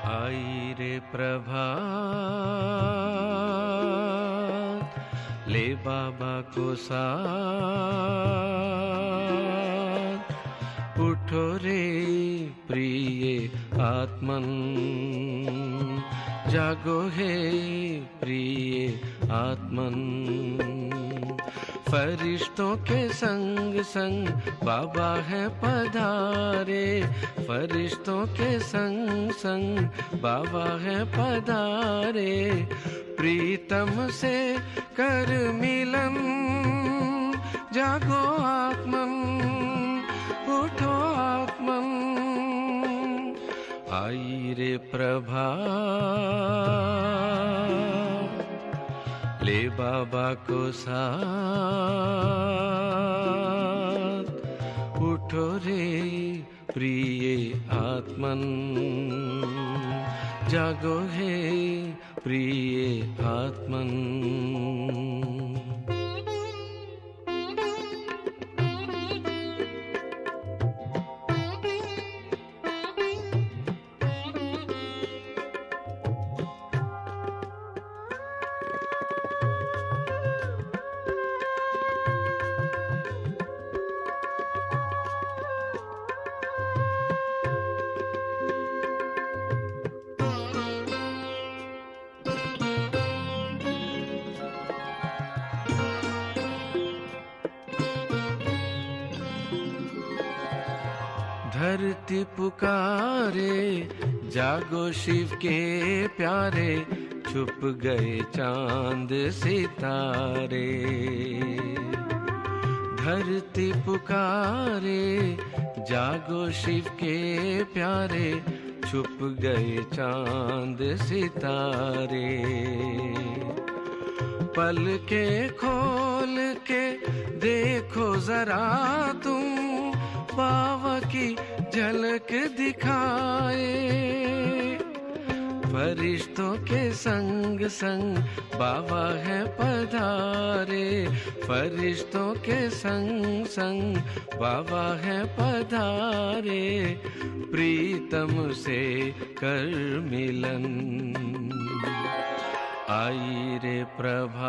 आई रे प्रभात, ले बाबा को साथ, उठो रे प्रिय आत्मन, जागो हे प्रिय आत्मन। फरिश्तों के संग संग बाबा है पधारे, फरिश्तों के संग संग बाबा है पधारे। प्रीतम से कर मिलन, जागो आत्मन, उठो आत्मन। आई रे प्रभात, ले बाबा को साथ, उठो रे प्रिय आत्मन, जागो हे प्रिय आत्मन। धरती पुकारे, जागो शिव के प्यारे, छुप गए चांद सितारे। धरती पुकारे, जागो शिव के प्यारे, छुप गए चांद सितारे। पल के खोल के देखो जरा तुम, बाबा की झलक दिखाए। फरिश्तों के संग संग बाबा है पधारे, फरिश्तों के संग संग बाबा है पधारे। प्रीतम से कर मिलन, आई रे प्रभात,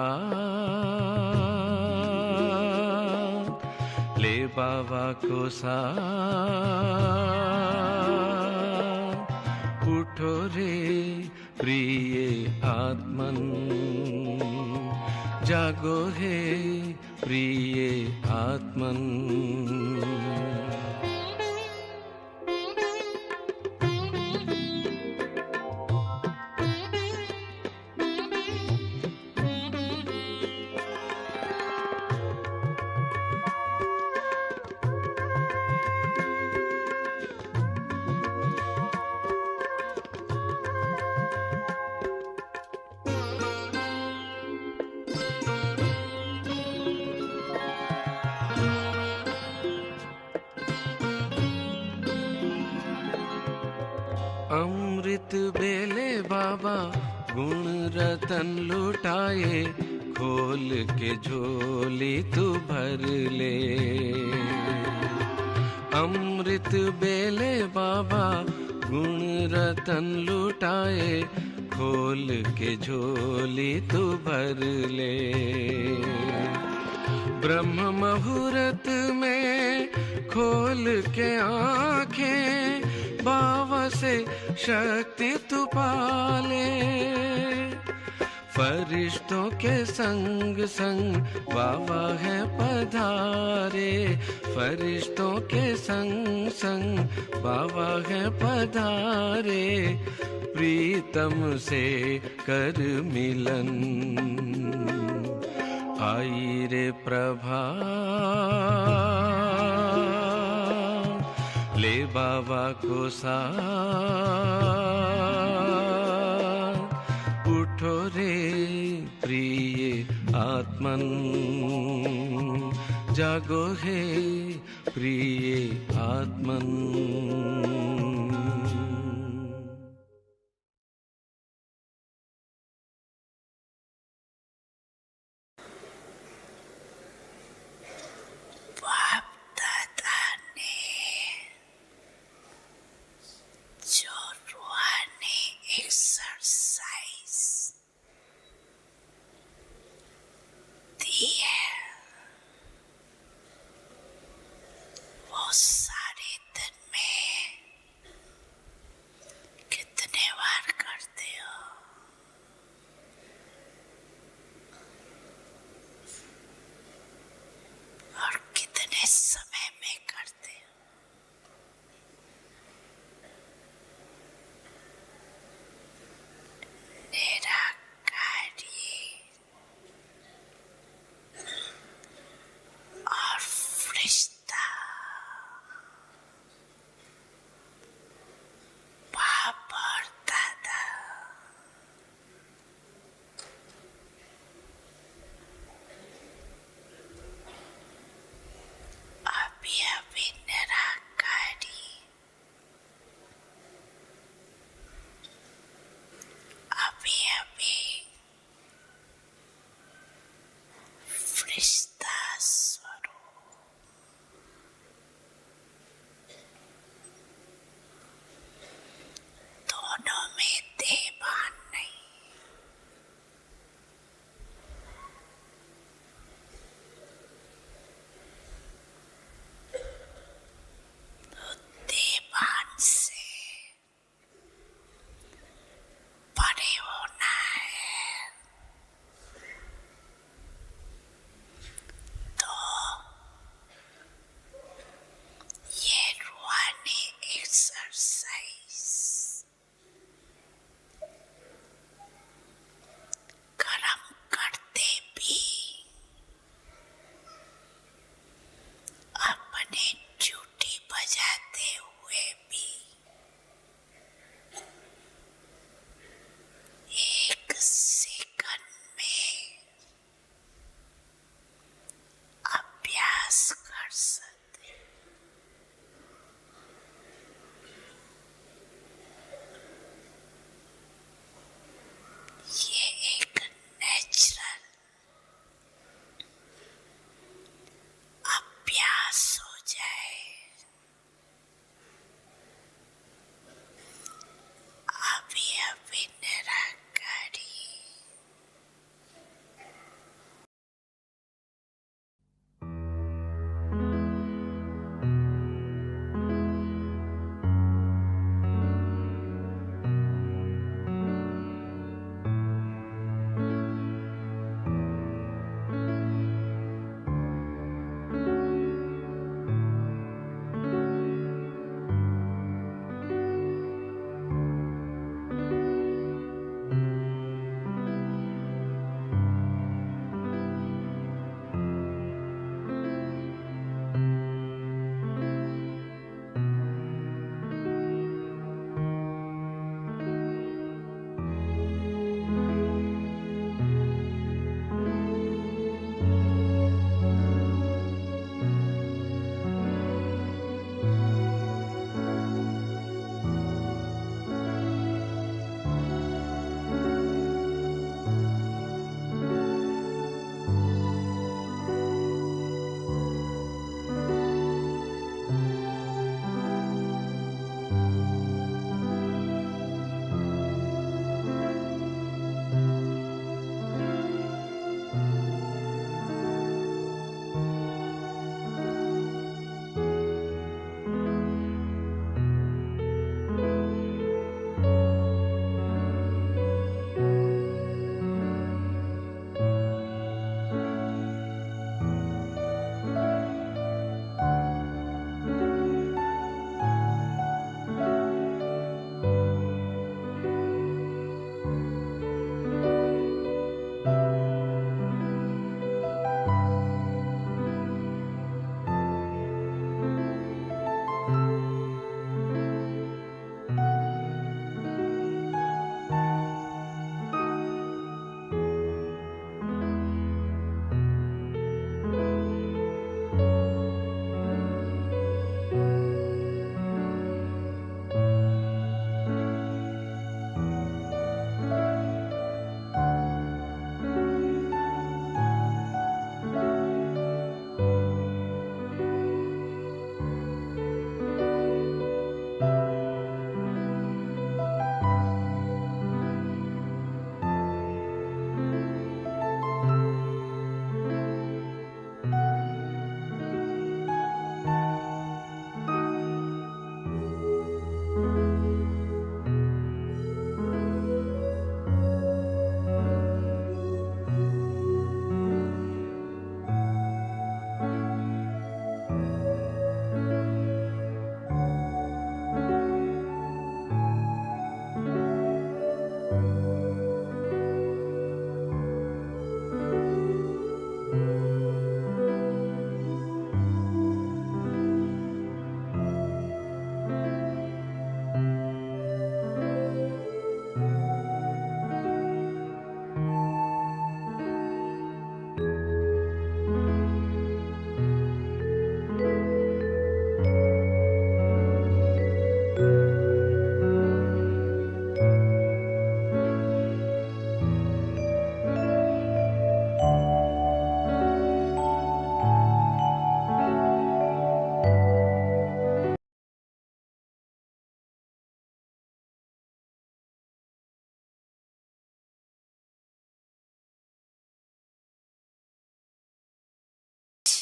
ले बाबा को साथ, उठो रे प्रिय आत्मन, जागो हे प्रिय आत्मन। अमृत बेले बाबा गुण रतन लुटाए, खोल के झोली तू भर ले। अमृत बेले बाबा गुण रतन लुटाए, खोल के झोली तू भर ले। ब्रह्म मुहूर्त में खोल के आंखें, बाबा से शक्ति तू पाले। फरिश्तों के संग संग बाबा है पधारे, फरिश्तों के संग संग बाबा है पधारे। प्रीतम से कर मिलन, आई रे प्रभात, ले बाबा को साथ, उठो रे प्रिय आत्मन, जागो हे प्रिय आत्मन। बाप दादा किस समय में करते हो? निराकारी और फरिश्ता बाप और दादा अभी अभी निराकारी अभी अभी फरिश्ता स्वरूप दोनों में देवान नहीं। देवान से परे होना है तो ये रूहानी एक्सरसाइज कर्म करते भी अपने ड्यूटी बजाते हुए भी एक सेकंड में अभ्यास कर सकते। ये एक नेचुरल अभ्यास हो जाए। अभी अभी निराकारी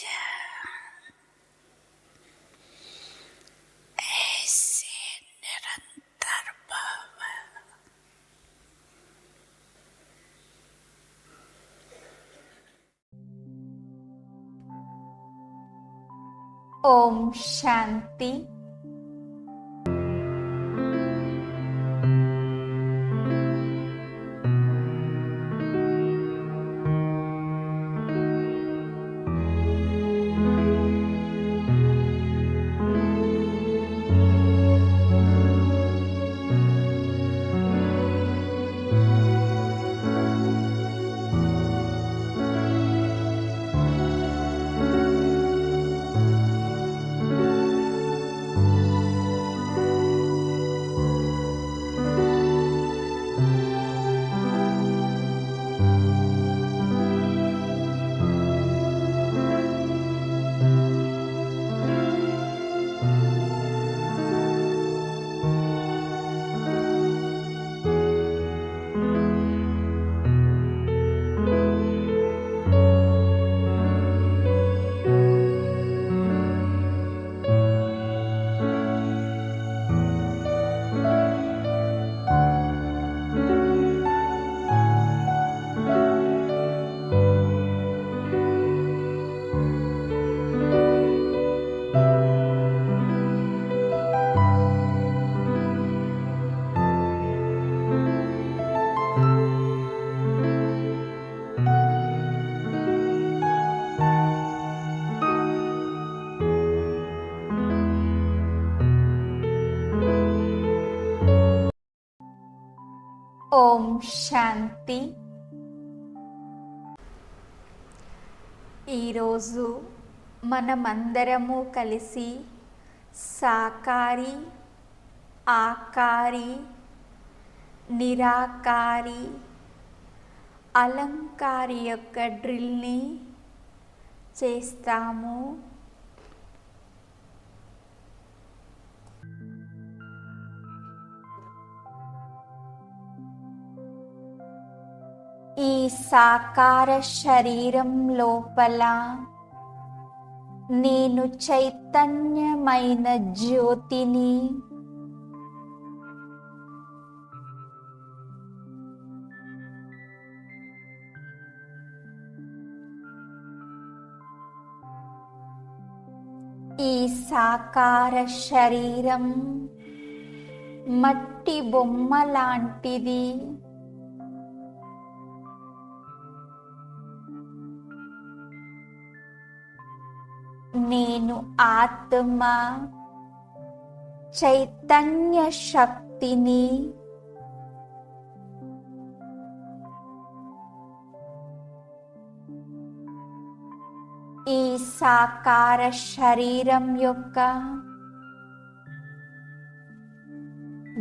जा, ऐसे निरंतर भव। ओम शांति। ఓం శాంతి। ఈరోజు మనమందరము కలిసి సాకారి, ఆకారి, నిరాకారి, అలంకారి యొక్క డ్రిల్ని చేస్తాము। ఈ సాకార శరీరం లోపల నేను చైతన్యమైన జ్యోతిని, ఈ సాకార శరీరం మట్టి బొమ్మ లాంటిది। నేను ఆత్మ చైతన్య శక్తిని। ఈ సాకార శరీరం యొక్క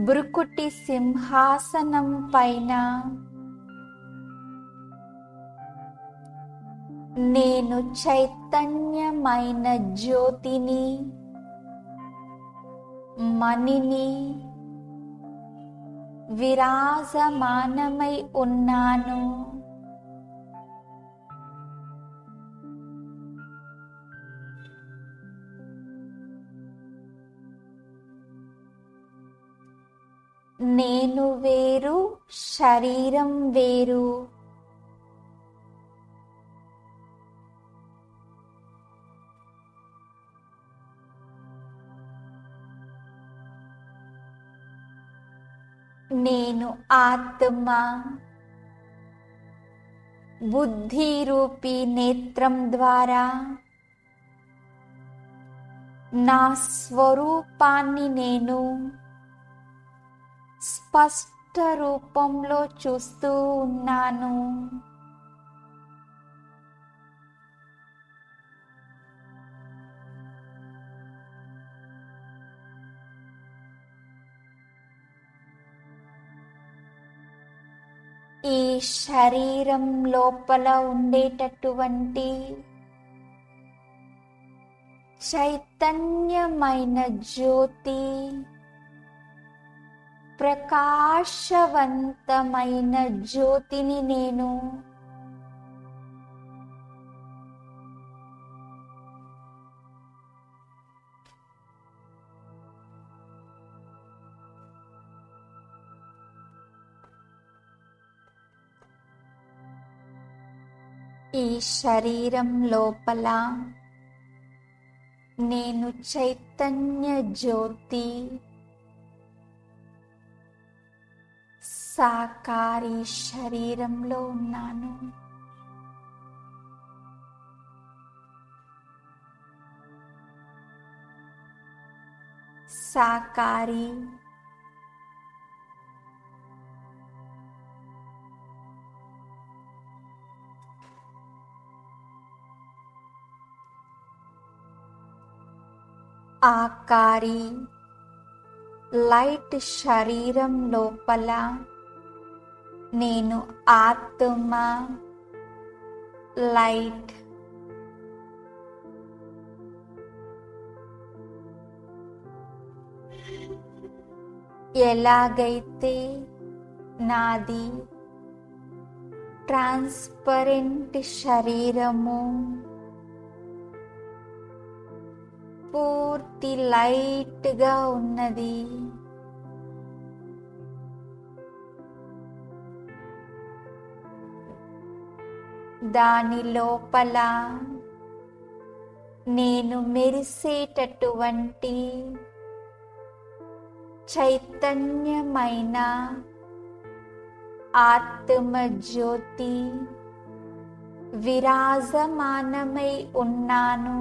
భృకుటి సింహాసనం పైన నేను చైతన్యమైన జ్యోతిని, మణిని విరాజమానమై ఉన్నాను। నేను వేరు, శరీరం వేరు। నేను ఆత్మ బుద్ధి రూపీ నేత్రం ద్వారా నా స్వరూపాన్ని నేను స్పష్ట రూపంలో చూస్తూ ఉన్నాను। ఈ శరీరం లోపల ఉండేటటువంటి చైతన్యమైన జ్యోతి, ప్రకాశవంతమైన జ్యోతిని నేను ఈ శరీరం లోపల నేను చైతన్య జ్యోతి సాకారి శరీరంలో ఉన్నాను. సాకారి ఆకారి లైట్ శరీరం లోపల నేను ఆత్మ లైట్. ఎలాగైతే నాది ట్రాన్స్పరెంట్ శరీరము పూర్తి లైట్గా ఉన్నది, దాని లోపల నేను మెరిసేటటువంటి చైతన్యమైన ఆత్మ జ్యోతి విరాజమానమై ఉన్నాను.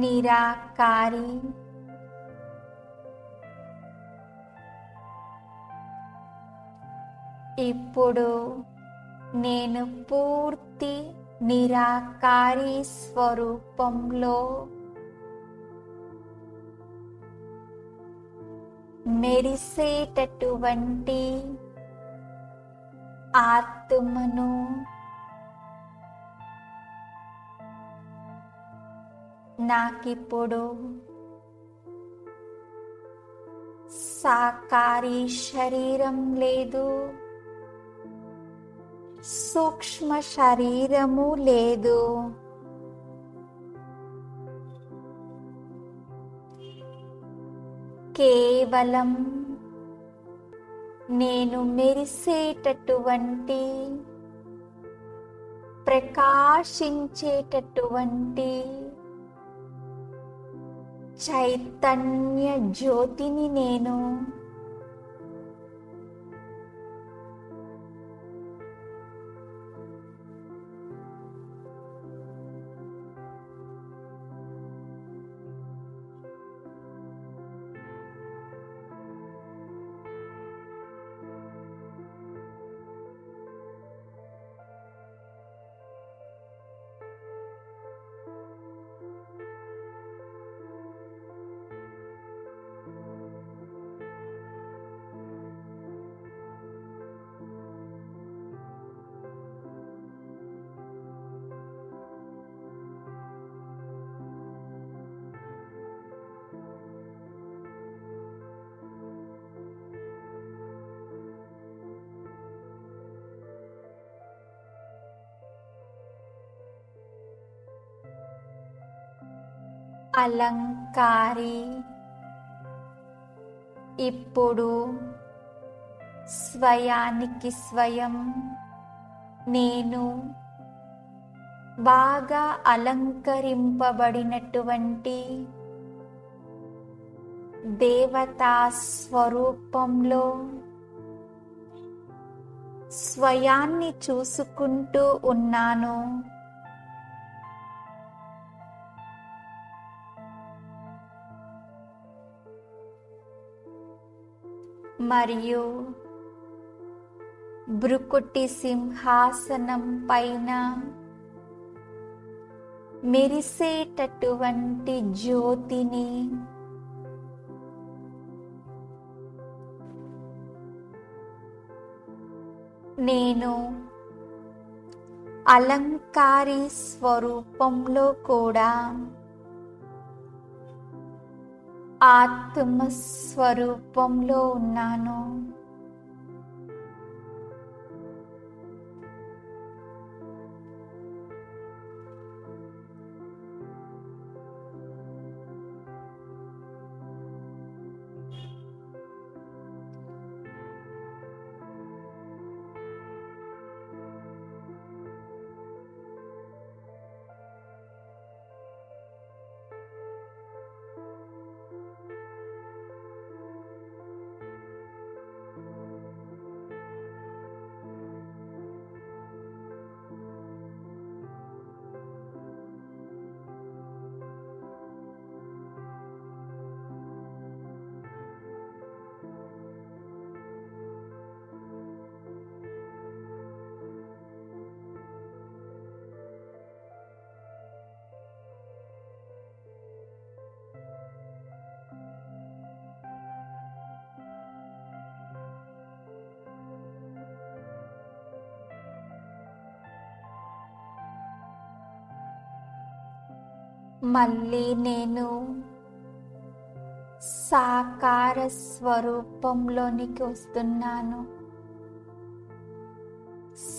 నిరాకారి ఇప్పుడు నేను పూర్తి నిరాకారి స్వరూపంలో మెరిసేటటువంటి ఆత్మను నాకిప్పుడు సాకారి శరీరం లేదు, సూక్ష్మ శరీరము లేదు. కేవలం నేను మెరిసేటటువంటి ప్రకాశించేటటువంటి చైతన్య జ్యోతిని నేను. అలంకారి ఇప్పుడు స్వయానికి స్వయం నేను బాగా అలంకరింపబడినటువంటి దేవతా స్వరూపంలో స్వయాన్ని చూసుకుంటూ ఉన్నాను. మరియు భృకుటి సింహాసనం పైన మెరిసేటటువంటి జ్యోతిని నేను అలంకారి స్వరూపంలో కూడా ఆత్మస్వరూపంలో ఉన్నాను. మళ్ళీ నేను సాకార స్వరూపంలోనికి వస్తున్నాను.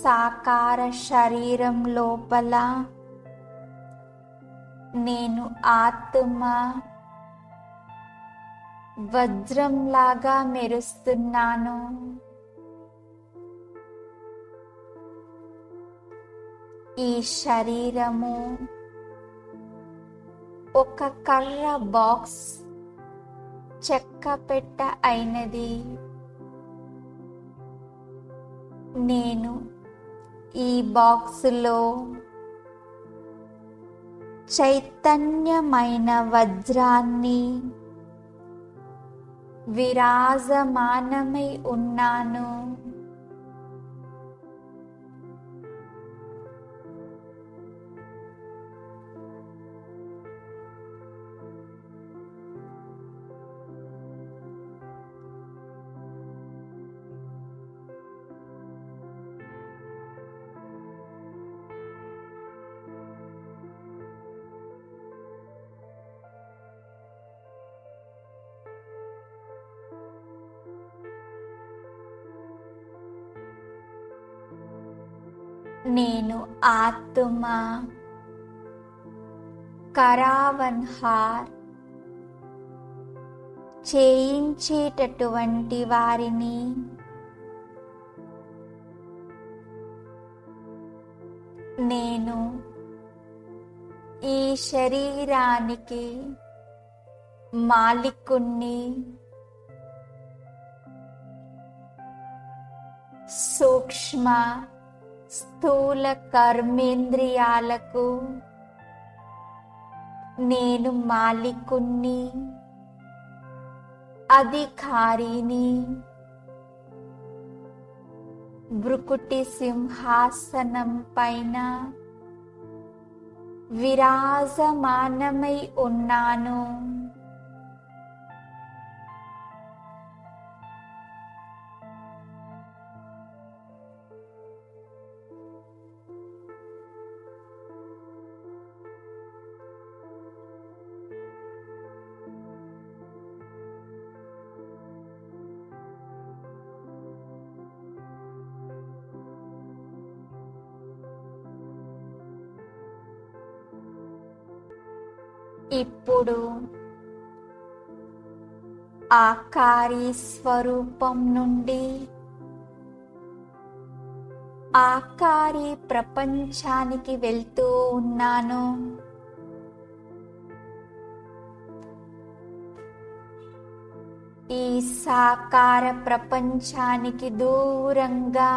సాకార శరీరం లోపల నేను ఆత్మ వజ్రంలాగా మెరుస్తున్నాను. ఈ శరీరము ఒక కర్ర బాక్స్, చెక్క పెట్ట అయినది. నేను ఈ బాక్సులో చైతన్యమైన వజ్రాన్ని విరాజమానమై ఉన్నాను. నేను ఆత్మ కరావన్హార్ చేయించేటటువంటి వారిని. నేను ఈ శరీరానికి మాలికుణ్ణి. సూక్ష్మ స్థూల కర్మేంద్రియాలకు నేను మాలికుణ్ణి, అధికారిని. భృకుటి సింహాసనం పైన విరాజమానమై ఉన్నాను. ఇప్పుడు ఆకారి స్వరూపం నుండి ఆకారి ప్రపంచానికి వెళ్తూ ఉన్నాను. ఈ సాకార ప్రపంచానికి దూరంగా,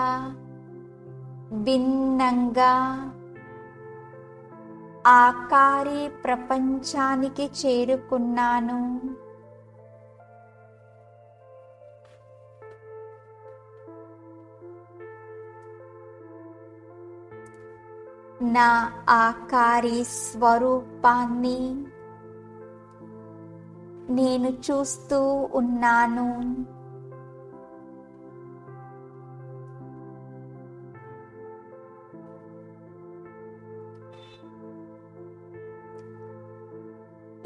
భిన్నంగా ఆకారి ప్రపంచానికి చేరుకున్నాను. నా ఆకారి స్వరూపాన్ని నేను చూస్తూ ఉన్నాను.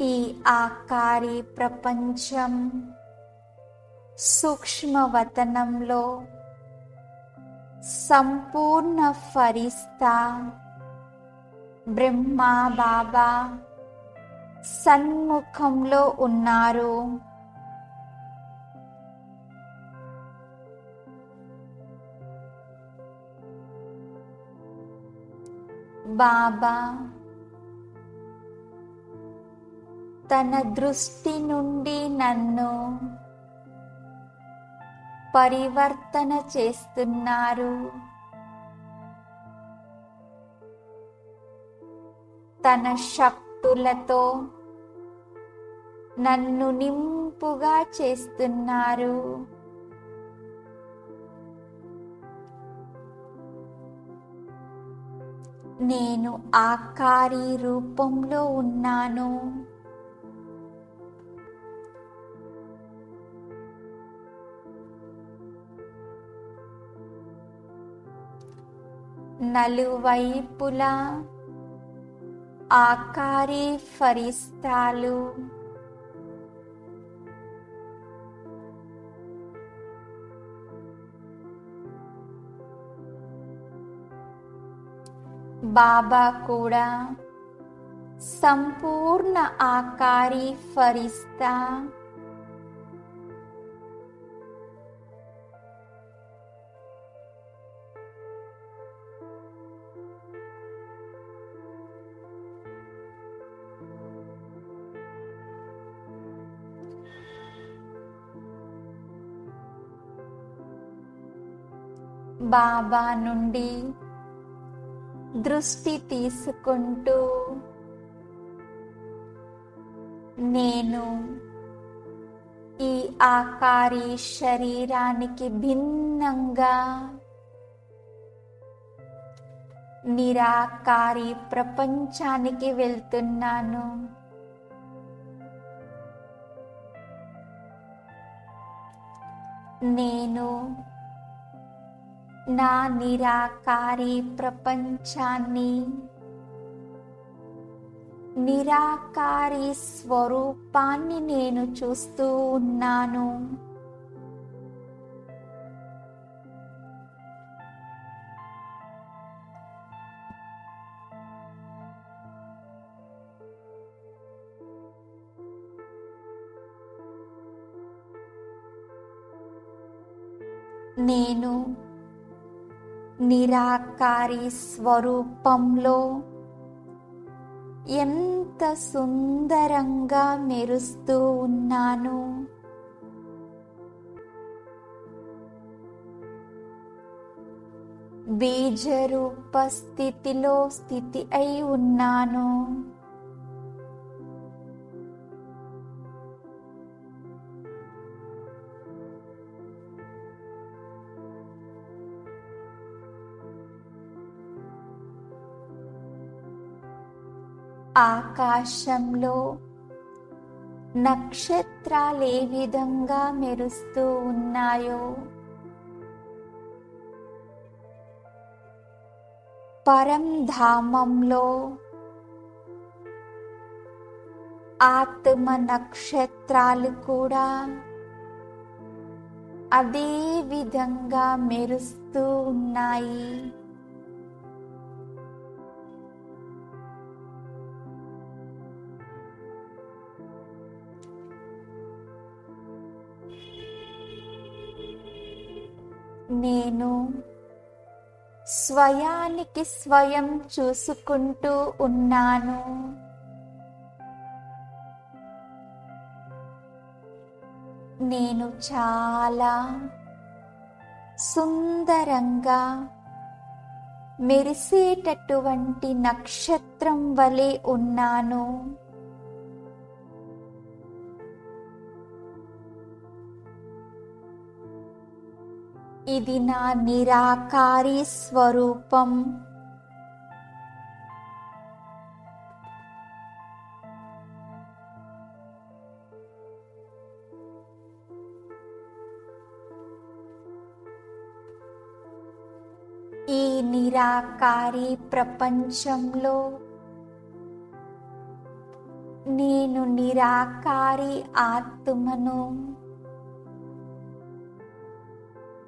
ఈ ఈ ఆకారి ప్రపంచం సూక్ష్మవతనంలో సంపూర్ణ ఫరిస్తా బ్రహ్మా బాబా సన్ముఖంలో ఉన్నారు. బాబా తన దృష్టి నుండి నన్ను పరివర్తన చేస్తున్నారు. తన శక్తులతో నన్ను నింపుగా చేస్తున్నారు. నేను ఆకారి రూపంలో ఉన్నాను. నలువైపులా ఆకారి ఫరిస్తాలు బాబా కూడా సంపూర్ణ ఆకారి ఫరిస్తా బాబా నుండి దృష్టి తీసుకుంటూ నేను ఈ ఆకారి శరీరానికి భిన్నంగా నిరాకారి ప్రపంచానికి వెళ్తున్నాను. నేను నా నిరాకారి ప్రపంచాన్ని నిరాకారి స్వరూపాన్ని నేను చూస్తూ ఉన్నాను. నేను నిరాకారి స్వరూపంలో ఎంత సుందరంగా మెరుస్తూ ఉన్నాను. బీజరూప స్థితిలో స్థితి అయి ఉన్నాను. ఆకాశంలో నక్షత్రాలు ఏ విధంగా మెరుస్తూ ఉన్నాయో పరంధామంలో ఆత్మ నక్షత్రాలు కూడా అదే విధంగా మెరుస్తూ ఉన్నాయి. నేను స్వయానికి స్వయం చూసుకుంటూ ఉన్నాను. నేను చాలా సుందరంగా మెరిసేటటువంటి నక్షత్రం వలె ఉన్నాను. ఇది నా నిరాకారి స్వరూపం. ఈ నిరాకారి ప్రపంచంలో నేను నిరాకారి ఆత్మను.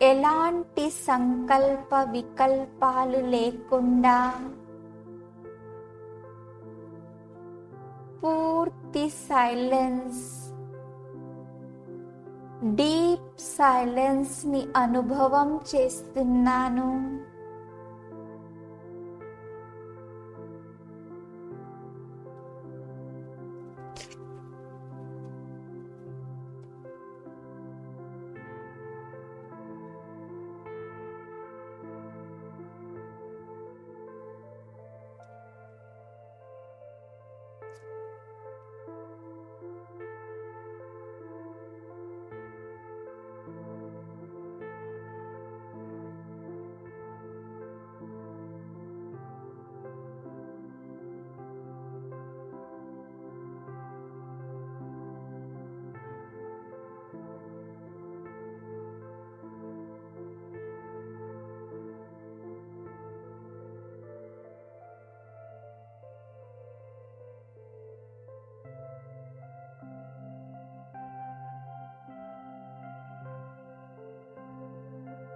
ఎలాంటి సంకల్ప వికల్పాలు లేకుండా పూర్తి సైలెన్స్, డీప్ సైలెన్స్ ని అనుభవం చేస్తున్నాను.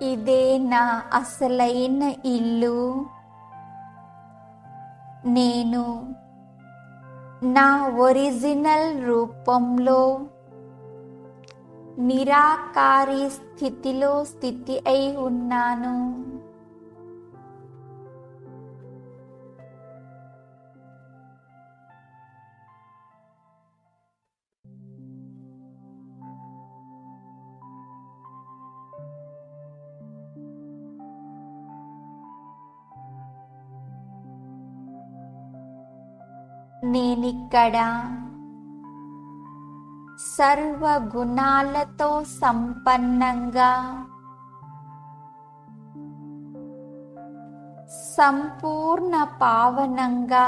ఇదే నా అసలైన ఇల్లు. నేను నా ఒరిజినల్ రూపంలో నిరాకారి స్థితిలో స్థితి అయి ఉన్నాను. నేనిక్కడ సర్వ గుణాలతో సంపన్నంగా, సంపూర్ణ పావనంగా,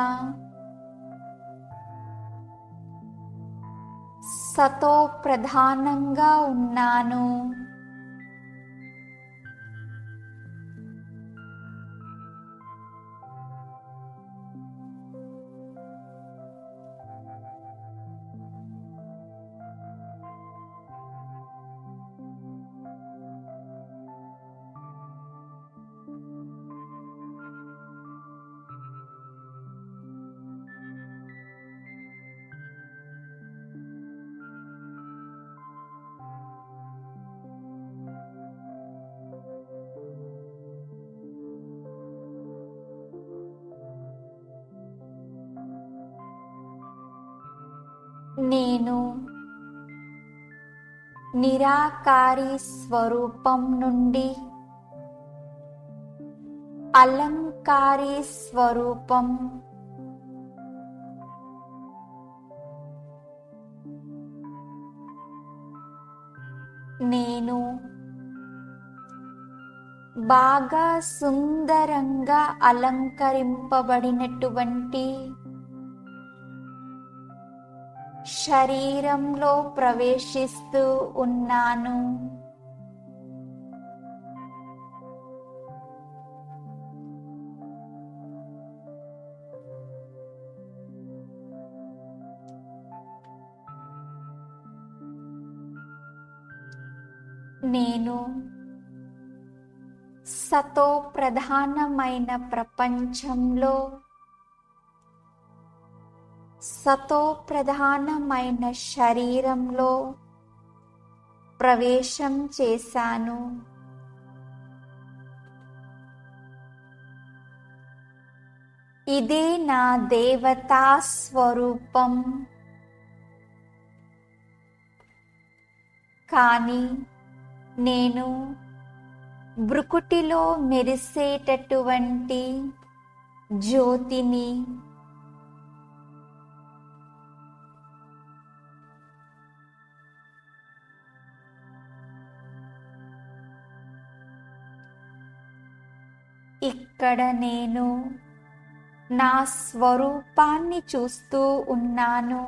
సతో ప్రధానంగా ఉన్నాను. నేను నిరాకారి స్వరూపం నుండి అలంకారి స్వరూపం, నేను బాగా సుందరంగా అలంకరింపబడినటువంటి శరీరంలో ప్రవేశిస్తూ ఉన్నాను. నేను సతో ప్రధానమైన ప్రపంచంలో సతో ప్రధానమైన శరీరంలో ప్రవేశం చేశాను. ఇదే నా దేవతా స్వరూపం. కానీ నేను బ్రుకుటిలో మెరిసేటటువంటి జ్యోతిని, ఇక్కడ నేను నా స్వరూపాన్ని చూస్తూ ఉన్నాను.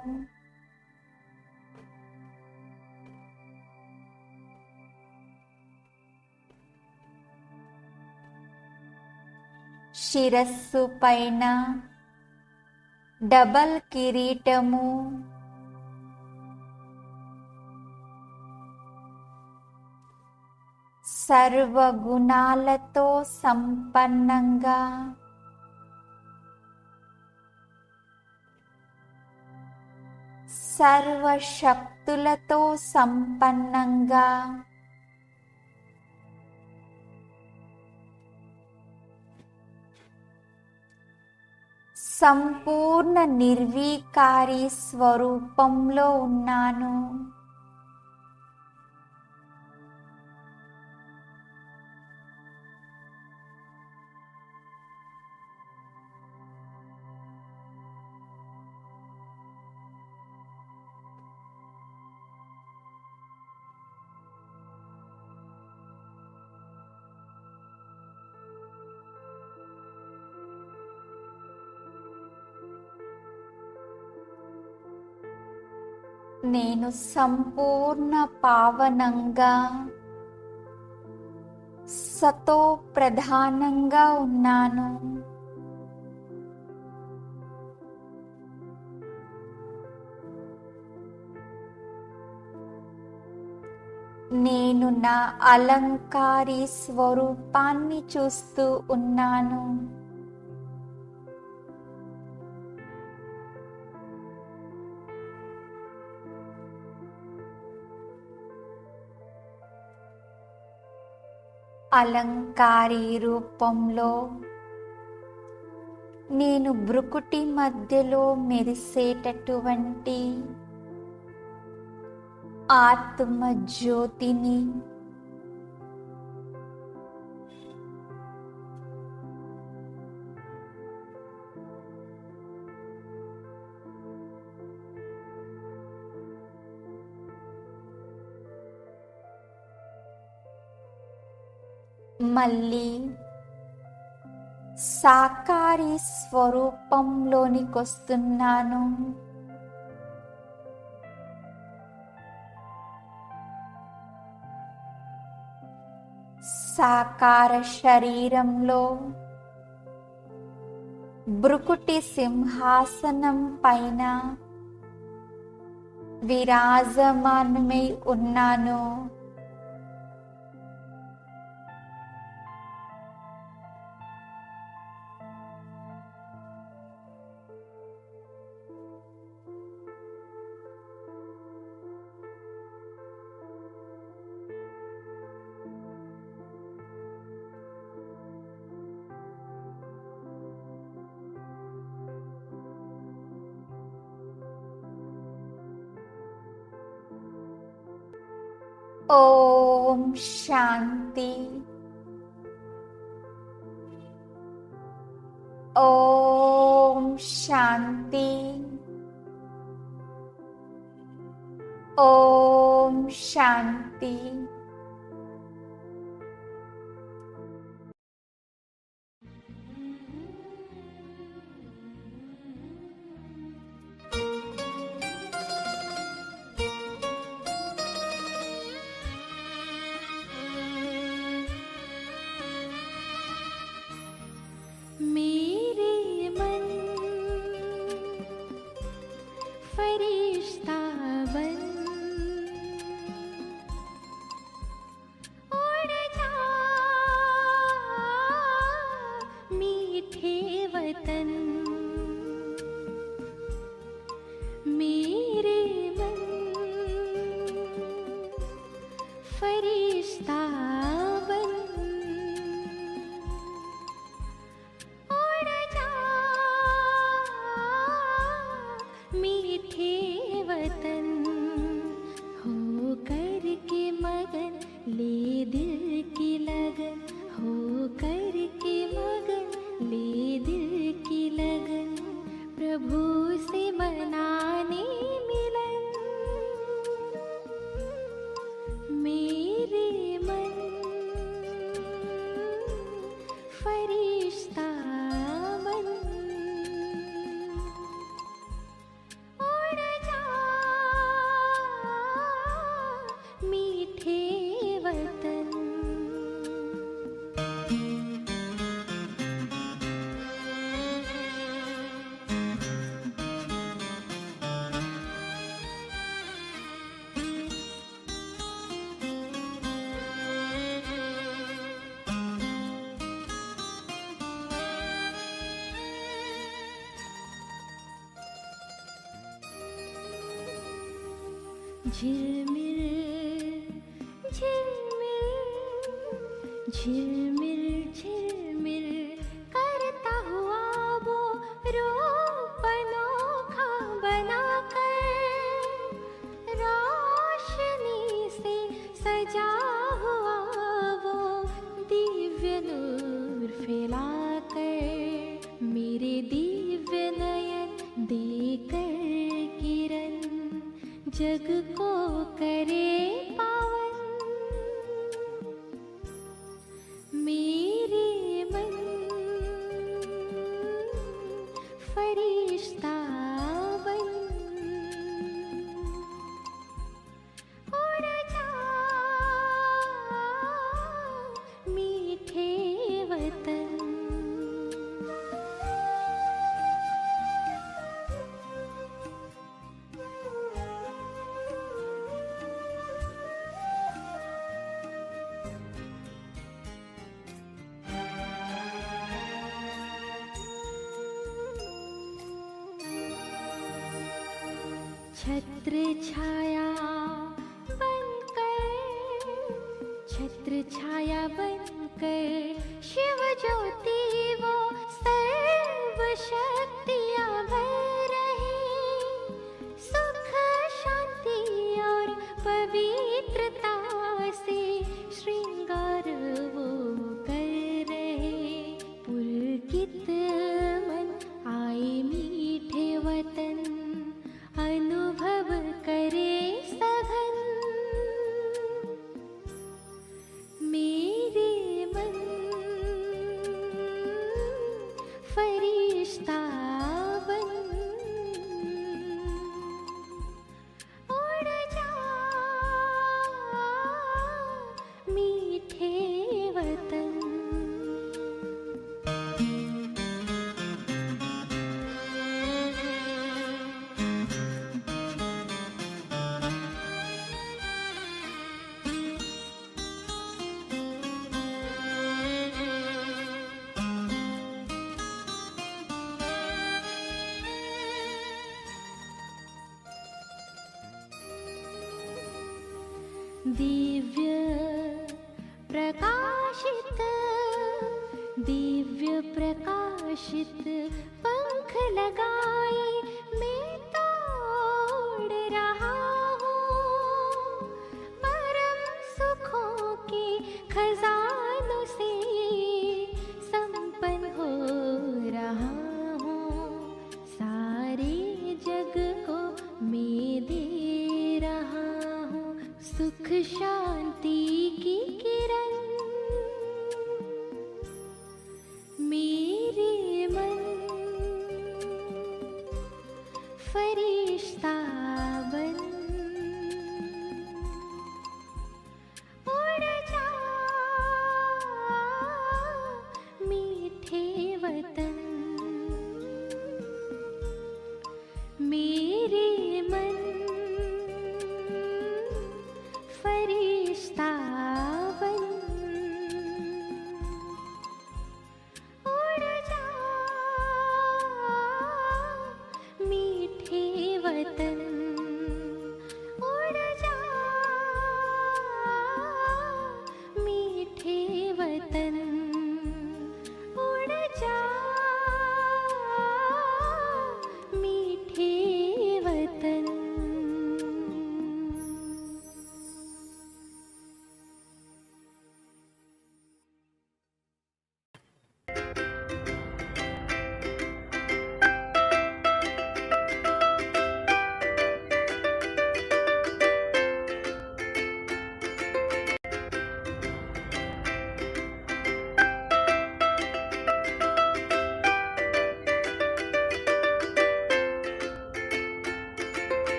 శిరస్సు పైన డబల్ కిరీటము, సర్వగుణాలతో సంపన్నంగా సర్వశక్తులతో సంపన్నంగా సంపూర్ణ నిర్వికారి స్వరూపంలో ఉన్నాను. నేను సంపూర్ణ పావనంగా సతో ప్రధానంగా ఉన్నాను. నేను నా అలంకారి స్వరూపాన్ని చూస్తూ ఉన్నాను. అలంకారీ రూపంలో నేను భృకుటి మధ్యలో మెరిసేటటువంటి ఆత్మ జ్యోతిని, మళ్ళీ సాకారి స్వరూపంలోనికొస్తున్నాను. సాకార శరీరంలో భృకుటి సింహాసనం పైన విరాజమానమై ఉన్నాను. ఓం శాంతి. ఓం శాంతి. ఓం శాంతి. मेरे मन फरिश्ता बन उड़ जा मीठे वतन। मेरे मन फरिश्ता बन मीठे वतन। हो कर के मगन ले दिल की लगन, हो कर के मगन ले दिल की लगन, प्रभु से मनाने मिलन। मेरे मन फरिश्ता बन मीठे वतन। झिलमिल झिलमिल झिलमिल झिलमिल करता हुआ वो रूप अनोखा बनाकर, रोशनी से सजा हुआ वो दिव्य नूर फैलाकर, मेरे दिव्य नयन देकर किरण जग को करे पावन। मेरे मन फरिश्ता बन उड़ जा मीठे वतन। छत्र छाया बनकर, छत्र छाया बनकर शिव ज्योति वो सर्व शक्तियाँ भर रहे, सुख शांति और पवित्रता से श्रृंगार वो कर रहे। पुलकित मन आए मीठे वतन, अनुभव करे सघन। मेरे मन फरिश्ता बन उड़ जा मीठे वतन। दिव्य प्रकाशित, दिव्य प्रकाशित पंख लगाए मैं तो उड़ रहा हूँ, परम सुखों के खजानों से संपन्न हो रहा हूँ। सारे जग को मैं दे रहा हूँ सुख शांति की किरण। मेरे मन फरिश्ता बन उड़ जा मीठे वतन।